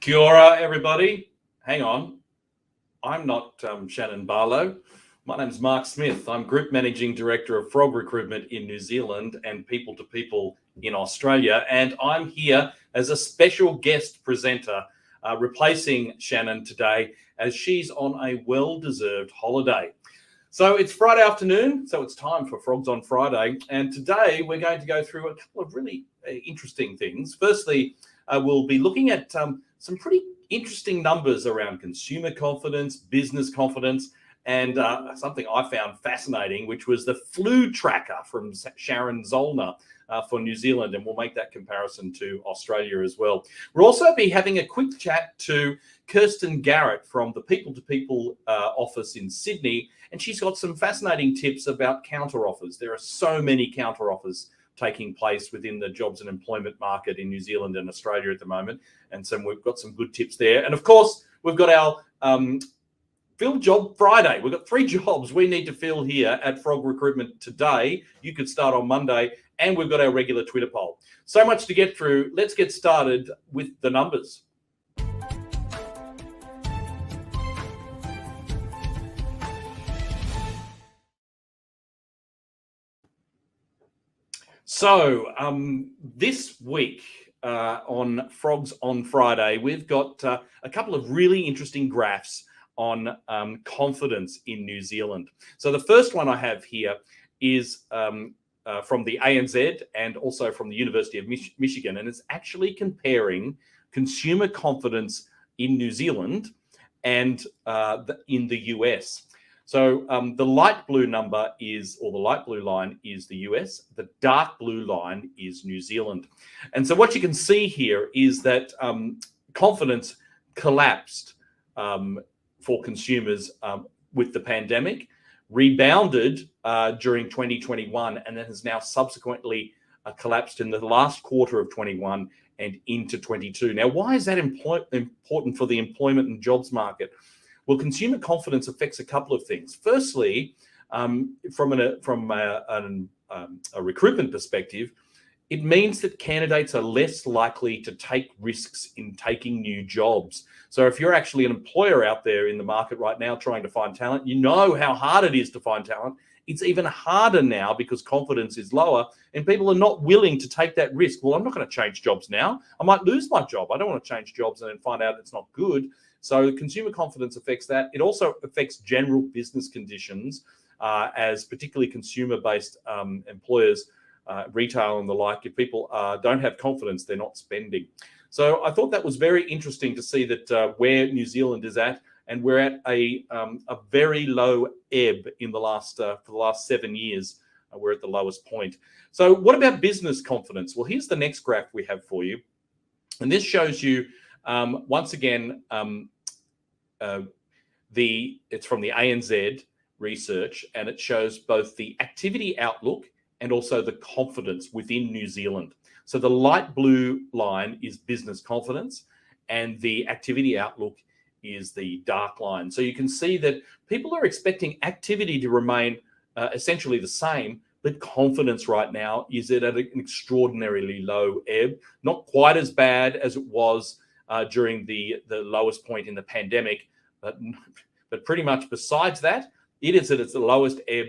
Kia ora, everybody. Hang on. I'm not Shannon Barlow. My name's Mark Smith. I'm Group Managing Director of Frog Recruitment in New Zealand and People to People in Australia. And I'm here as a special guest presenter, replacing Shannon today as she's on a well-deserved holiday. So it's Friday afternoon, so it's time for Frogs on Friday. And today we're going to go through a couple of really interesting things. Firstly, we'll be looking at some pretty interesting numbers around consumer confidence, business confidence, and something I found fascinating, which was the flu tracker from Sharon Zollner for New Zealand, and we'll make that comparison to Australia as well. We'll also be having a quick chat to Kirsten Garret from the People to People office in Sydney, and she's got some fascinating tips about counteroffers. There are so many counteroffers taking place within the jobs and employment market in New Zealand and Australia at the moment. And so we've got some good tips there. And of course, we've got our Fill Job Friday. We've got 3 jobs we need to fill here at Frog Recruitment today. You could start on Monday. And we've got our regular Twitter poll. So much to get through. Let's get started with the numbers. So this week on Frogs on Friday, we've got a couple of really interesting graphs on confidence in New Zealand. So the first one I have here is from the ANZ and also from the University of Michigan, and it's actually comparing consumer confidence in New Zealand and in the US. So the light blue number is, or the light blue line is the US, the dark blue line is New Zealand. And so what you can see here is that confidence collapsed for consumers with the pandemic, rebounded during 2021, and then has now subsequently collapsed in the last quarter of 21 and into 22. Now, why is that important for the employment and jobs market? Well, consumer confidence affects a couple of things. Firstly, from a recruitment perspective, it means that candidates are less likely to take risks in taking new jobs. So if you're actually an employer out there in the market right now trying to find talent, you know how hard it is to find talent. It's even harder now because confidence is lower and people are not willing to take that risk. Well, I'm not going to change jobs now. I might lose my job. I don't want to change jobs and then find out it's not good. So consumer confidence affects that. It also affects general business conditions as particularly consumer-based employers, retail and the like. If people don't have confidence, they're not spending. So I thought that was very interesting to see that where New Zealand is at, and we're at a very low ebb in the last for the last 7 years. We're at the lowest point. So what about business confidence? Well, here's the next graph we have for you, and this shows you once again it's from the ANZ research, and it shows both the activity outlook and also the confidence within New Zealand. So the light blue line is business confidence, and the activity outlook is the dark line. So you can see that people are expecting activity to remain essentially the same, but confidence right now is at an extraordinarily low ebb, not quite as bad as it was during the lowest point in the pandemic, but pretty much besides that, it is at its lowest ebb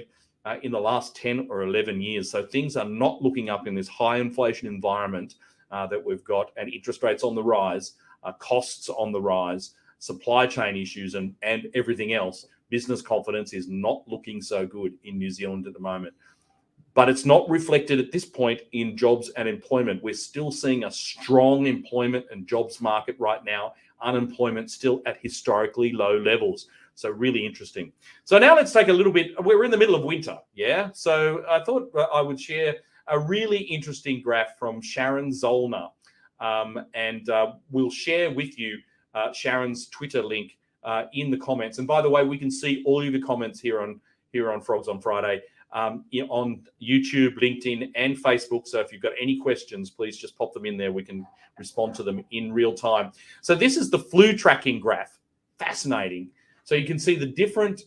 in the last 10 or 11 years. So things are not looking up in this high inflation environment that we've got, and interest rates on the rise, costs on the rise, supply chain issues and everything else. Business confidence is not looking so good in New Zealand at the moment. But it's not reflected at this point in jobs and employment. We're still seeing a strong employment and jobs market right now. Unemployment still at historically low levels. So really interesting. So now let's take a little bit, we're in the middle of winter, yeah? So I thought I would share a really interesting graph from Sharon Zollner. And we'll share with you Sharon's Twitter link in the comments. And by the way, we can see all of the comments here on Frogs on Friday on YouTube, LinkedIn, and Facebook. So if you've got any questions, please just pop them in there. We can respond to them in real time. So this is the flu tracking graph. Fascinating. So you can see the different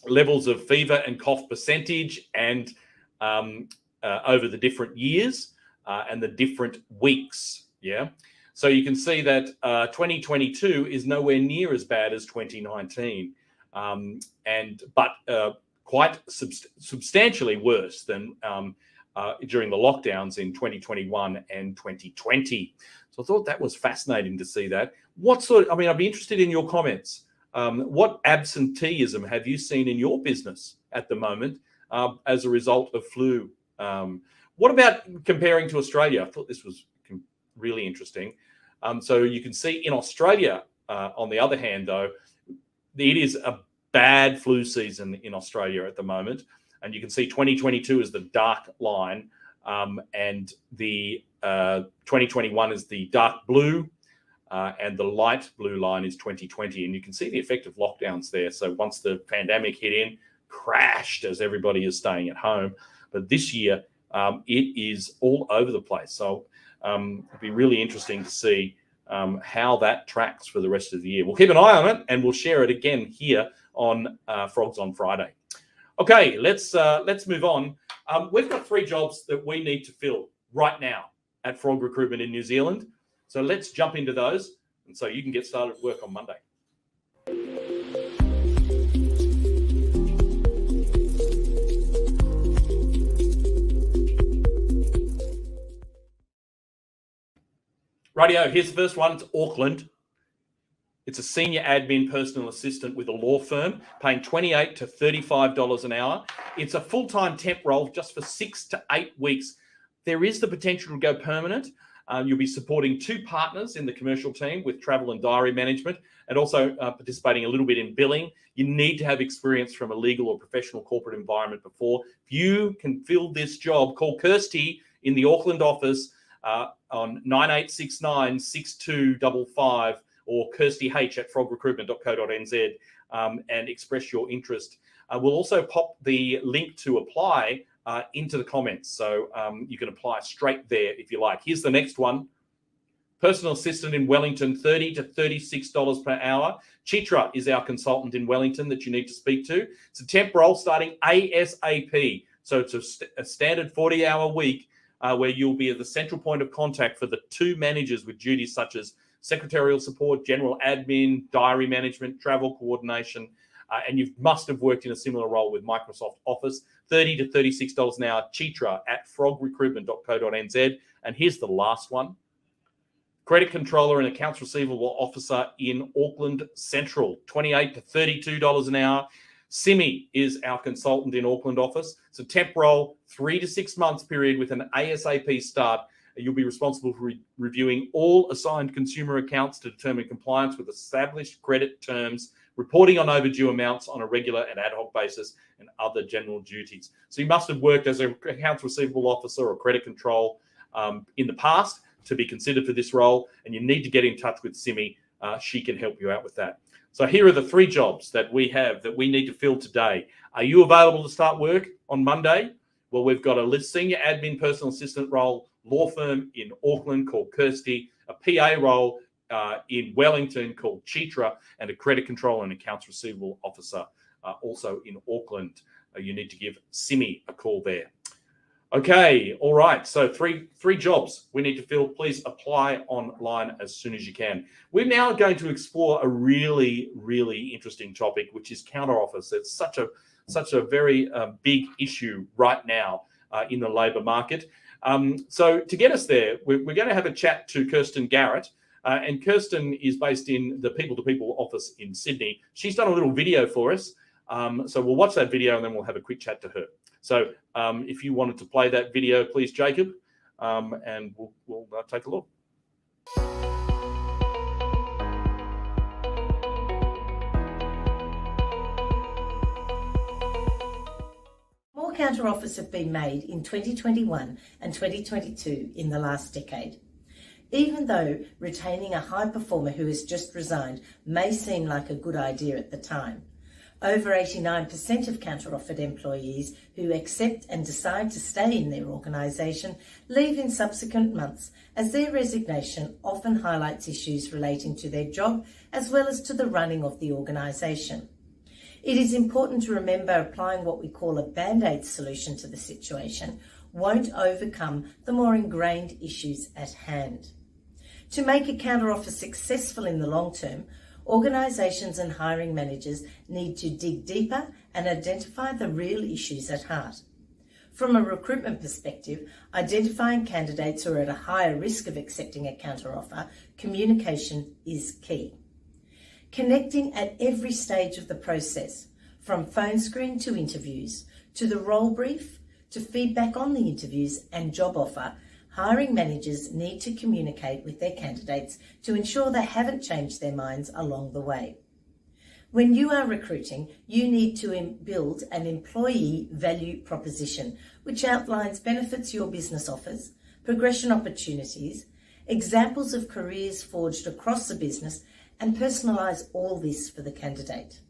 levels of fever and cough percentage and over the different years and the different weeks. Yeah. So you can see that 2022 is nowhere near as bad as 2019, but quite substantially worse than during the lockdowns in 2021 and 2020. So I thought that was fascinating to see that. I'd be interested in your comments. What absenteeism have you seen in your business at the moment as a result of flu? What about comparing to Australia? I thought this was really interesting. So you can see in Australia, on the other hand, though, it is a bad flu season in Australia at the moment. And you can see 2022 is the dark line, and the 2021 is the dark blue, and the light blue line is 2020. And you can see the effect of lockdowns there. So once the pandemic hit in, crashed as everybody is staying at home. But this year, it is all over the place. So it'll be really interesting to see how that tracks for the rest of the year. We'll keep an eye on it, and we'll share it again here on Frogs on Friday. Okay, let's move on. We've got 3 jobs that we need to fill right now at Frog Recruitment in New Zealand. So let's jump into those, and so you can get started at work on Monday. Rightio, here's the first one. It's Auckland. It's a senior admin personal assistant with a law firm, paying $28 to $35 an hour. It's a full-time temp role just for 6 to 8 weeks. There is the potential to go permanent. You'll be supporting 2 partners in the commercial team with travel and diary management, and also participating a little bit in billing. You need to have experience from a legal or professional corporate environment before. If you can fill this job, call Kirsty in the Auckland office on 9869 6255 or kirstyh@frogrecruitment.co.nz and express your interest. We'll also pop the link to apply into the comments, so you can apply straight there if you like. Here's the next one. Personal assistant in Wellington, $30 to $36 per hour. Chitra is our consultant in Wellington that you need to speak to. It's a temp role starting ASAP. So it's a standard 40-hour week where you'll be at the central point of contact for the 2 managers with duties such as secretarial support, general admin, diary management, travel coordination, and you must have worked in a similar role with Microsoft Office. $30 to $36 an hour, chitra@frogrecruitment.co.nz. And here's the last one. Credit controller and accounts receivable officer in Auckland Central, $28 to $32 an hour. Simi is our consultant in Auckland office. It's a temp role, 3 to 6 months period with an ASAP start. You'll be responsible for reviewing all assigned consumer accounts to determine compliance with established credit terms, reporting on overdue amounts on a regular and ad hoc basis, and other general duties. So you must have worked as an accounts receivable officer or credit control in the past to be considered for this role, and you need to get in touch with Simi. She can help you out with that. So here are the 3 jobs that we have that we need to fill today. Are you available to start work on Monday? Well, we've got a senior admin personal assistant role, law firm in Auckland called Kirsty, a PA role in Wellington called Chitra, and a credit control and accounts receivable officer also in Auckland. You need to give Simi a call there. Okay, all right. So three jobs we need to fill. Please apply online as soon as you can. We're now going to explore a really, really interesting topic, which is counteroffers. It's such a very big issue right now in the labour market. So to get us there, we're going to have a chat to Kirsten Garret. And Kirsten is based in the people-to-people office in Sydney. She's done a little video for us. So we'll watch that video and then we'll have a quick chat to her. So if you wanted to play that video, please, Jacob, and we'll take a look. counteroffers have been made in 2021 and 2022 in the last decade. Even though retaining a high performer who has just resigned may seem like a good idea at the time, over 89% of counteroffered employees who accept and decide to stay in their organisation leave in subsequent months, as their resignation often highlights issues relating to their job as well as to the running of the organisation. It is important to remember applying what we call a band-aid solution to the situation won't overcome the more ingrained issues at hand. To make a counteroffer successful in the long term, organisations and hiring managers need to dig deeper and identify the real issues at heart. From a recruitment perspective, identifying candidates who are at a higher risk of accepting a counteroffer, communication is key. Connecting at every stage of the process, from phone screen to interviews, to the role brief, to feedback on the interviews and job offer, hiring managers need to communicate with their candidates to ensure they haven't changed their minds along the way. When you are recruiting, you need to build an employee value proposition, which outlines benefits your business offers, progression opportunities, examples of careers forged across the business, and personalise all this for the candidate.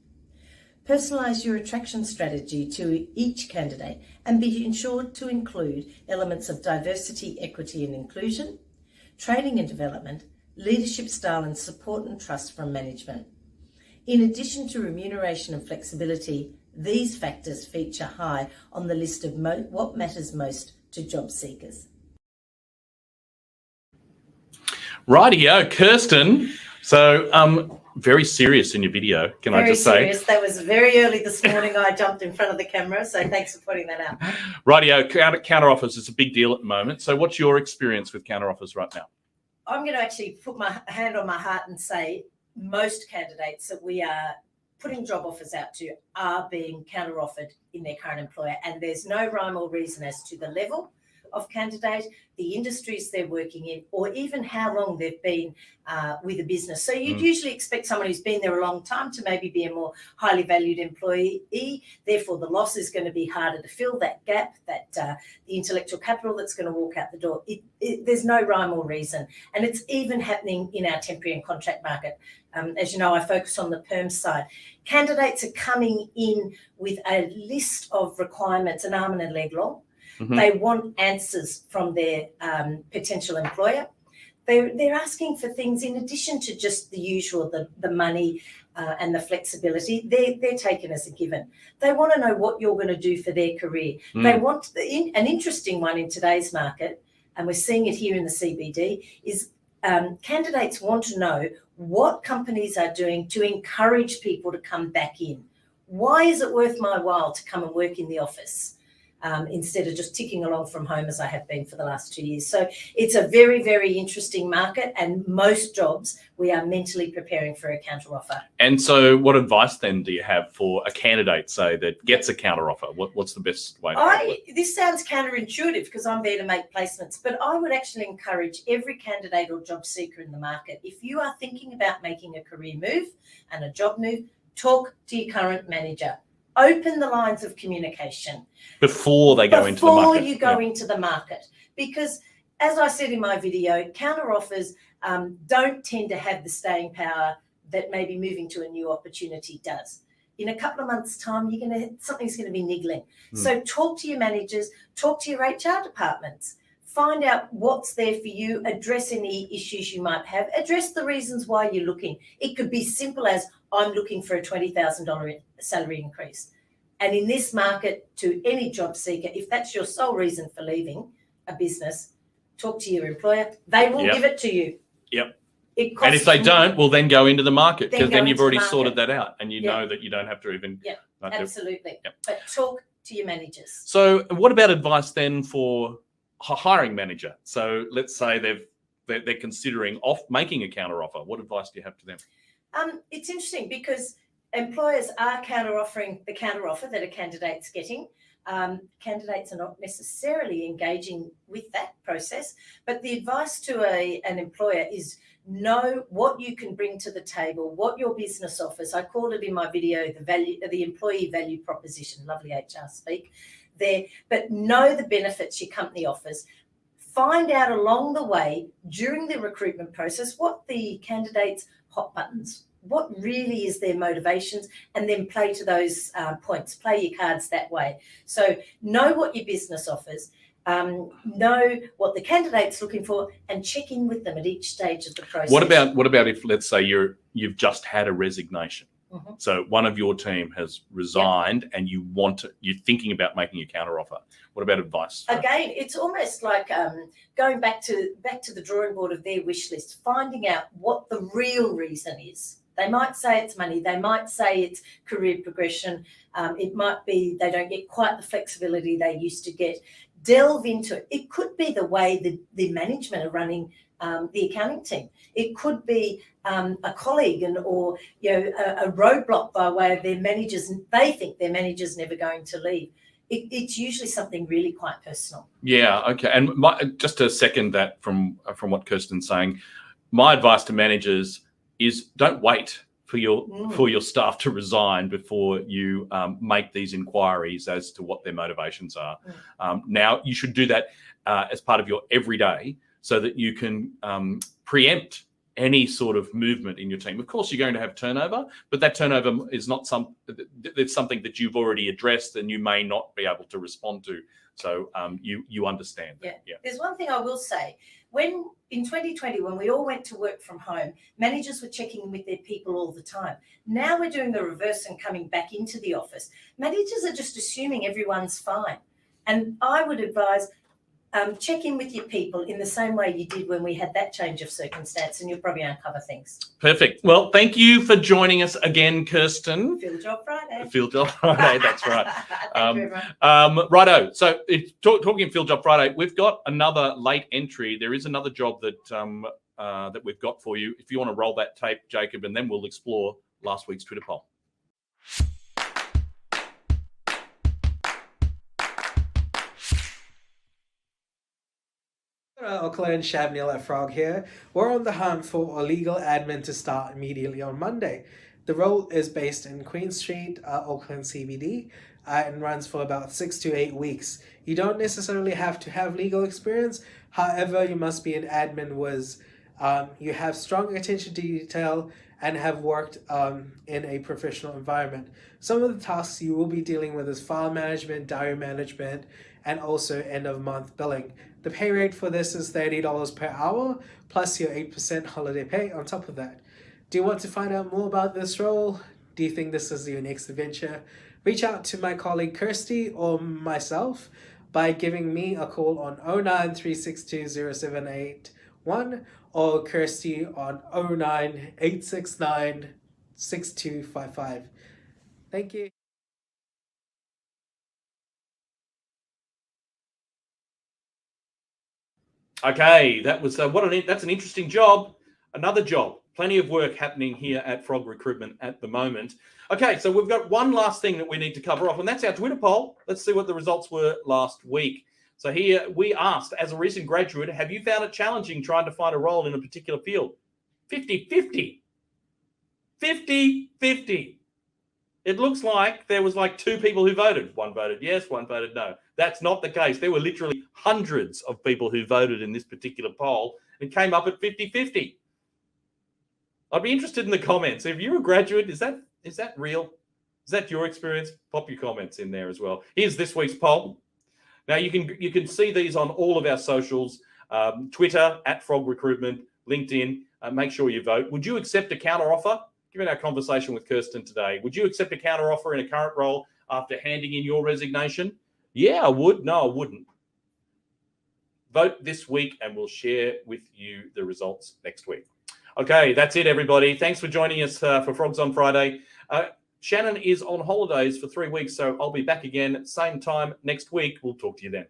Personalise your attraction strategy to each candidate and be ensured to include elements of diversity, equity and inclusion, training and development, leadership style and support and trust from management. In addition to remuneration and flexibility, these factors feature high on the list of what matters most to job seekers. Rightio, Kirsten. So, very serious in your video, can I just say? Very serious. That was very early this morning. I jumped in front of the camera, so thanks for pointing that out. Rightio, counteroffers is a big deal at the moment. So what's your experience with counteroffers right now? I'm going to actually put my hand on my heart and say most candidates that we are putting job offers out to are being counteroffered in their current employer, and there's no rhyme or reason as to the level of candidate, the industries they're working in, or even how long they've been with a business. So you'd usually expect someone who's been there a long time to maybe be a more highly valued employee. Therefore, the loss is going to be harder to fill, that gap, that the intellectual capital that's going to walk out the door. There's no rhyme or reason. And it's even happening in our temporary and contract market. As you know, I focus on the perm side. Candidates are coming in with a list of requirements, an arm and a leg long. Mm-hmm. They want answers from their potential employer. They're asking for things in addition to just the usual, the money and the flexibility. They're taken as a given. They want to know what you're going to do for their career. They want an interesting one in today's market, and we're seeing it here in the CBD, is candidates want to know what companies are doing to encourage people to come back in. Why is it worth my while to come and work in the office? Instead of just ticking along from home as I have been for the last 2 years. So it's a very, very interesting market, and most jobs we are mentally preparing for a counteroffer. And so what advice then do you have for a candidate, say, that gets a counteroffer? What's the best way to handle it? This sounds counterintuitive because I'm there to make placements, but I would actually encourage every candidate or job seeker in the market, if you are thinking about making a career move and a job move, talk to your current manager. Open the lines of communication before they go into the market. Before you go into the market, because as I said in my video, counteroffers don't tend to have the staying power that maybe moving to a new opportunity does. In a couple of months' time, something's going to be niggling. So talk to your managers, talk to your HR departments. Find out what's there for you, address any issues you might have, address the reasons why you're looking. It could be simple as, I'm looking for a $20,000 salary increase. And in this market, to any job seeker, if that's your sole reason for leaving a business, talk to your employer. They will give it to you. Yep. And if they don't, well, then go into the market, because then you've already sorted that out and you know that you don't have to even. Yeah, absolutely. Yep. But talk to your managers. So what about advice then for a hiring manager? So let's say they're considering making a counteroffer. What advice do you have to them? It's interesting because employers are counter-offering the counter-offer that a candidate's getting. Candidates are not necessarily engaging with that process, but the advice to an employer is know what you can bring to the table, what your business offers. I called it in my video the employee value proposition, lovely HR speak. there, but know the benefits your company offers. Find out along the way during the recruitment process what the candidates' hot buttons, what really is their motivations, and then play to those points, play your cards that way. So know what your business offers, know what the candidate's looking for, and check in with them at each stage of the process. What about if, let's say, you've just had a resignation? Mm-hmm. So one of your team has resigned, and you're thinking about making a counteroffer. What about advice? Again, it's almost like going back to the drawing board of their wish list, finding out what the real reason is. They might say it's money. They might say it's career progression. It might be they don't get quite the flexibility they used to get. Delve into it. It could be the way the management are running the accounting team. It could be a colleague or a roadblock by way of their managers. They think their manager's never going to leave. It's usually something really quite personal. Yeah, okay. And just to second that from what Kirsten's saying, my advice to managers is don't wait for your staff to resign before you make these inquiries as to what their motivations are. Now, you should do that as part of your everyday, so that you can preempt any sort of movement in your team. Of course, you're going to have turnover, but that turnover is not it's something that you've already addressed and you may not be able to respond to. So you understand that. Yeah. There's one thing I will say. When in 2020, when we all went to work from home, managers were checking in with their people all the time. Now we're doing the reverse and coming back into the office. Managers are just assuming everyone's fine. And I would advise check in with your people in the same way you did when we had that change of circumstance, and you'll probably uncover things. Perfect. Well, thank you for joining us again, Kirsten. Field Job Friday. Field Job Friday, that's right. Thank you, everyone. Righto. So talking Field Job Friday, we've got another late entry. There is another job that we've got for you. If you want to roll that tape, Jacob, and then we'll explore last week's Twitter poll. Auckland and Shavnil at Frog here. We're on the hunt for a legal admin to start immediately on Monday. The role is based in Queen Street, Auckland CBD, and runs for about 6 to 8 weeks. You don't necessarily have to have legal experience. However, you must be an admin you have strong attention to detail and have worked in a professional environment. Some of the tasks you will be dealing with is file management, diary management, and also end-of-month billing. The pay rate for this is $30 per hour, plus your 8% holiday pay on top of that. Do you want to find out more about this role? Do you think this is your next adventure? Reach out to my colleague Kirsty or myself by giving me a call on 0936207881 or Kirsty on 098696255. Thank you. Okay, that was that's an interesting job. Another job. Plenty of work happening here at Frog Recruitment at the moment. Okay, so we've got one last thing that we need to cover off, and that's our Twitter poll. Let's see what the results were last week. So here we asked, as a recent graduate, have you found it challenging trying to find a role in a particular field? 50-50. 50-50. It looks like there was like 2 people who voted. One voted yes, one voted no. That's not the case. There were literally hundreds of people who voted in this particular poll and came up at 50-50. I'd be interested in the comments. If you're a graduate, is that real? Is that your experience? Pop your comments in there as well. Here's this week's poll. Now you can see these on all of our socials, Twitter at Frog Recruitment, LinkedIn. Make sure you vote. Would you accept a counteroffer? Given our conversation with Kirsten today, would you accept a counteroffer in a current role after handing in your resignation? Yeah, I would. No, I wouldn't. Vote this week and we'll share with you the results next week. Okay, that's it, everybody. Thanks for joining us for Frogs on Friday. Shannon is on holidays for 3 weeks, so I'll be back again same time next week. We'll talk to you then.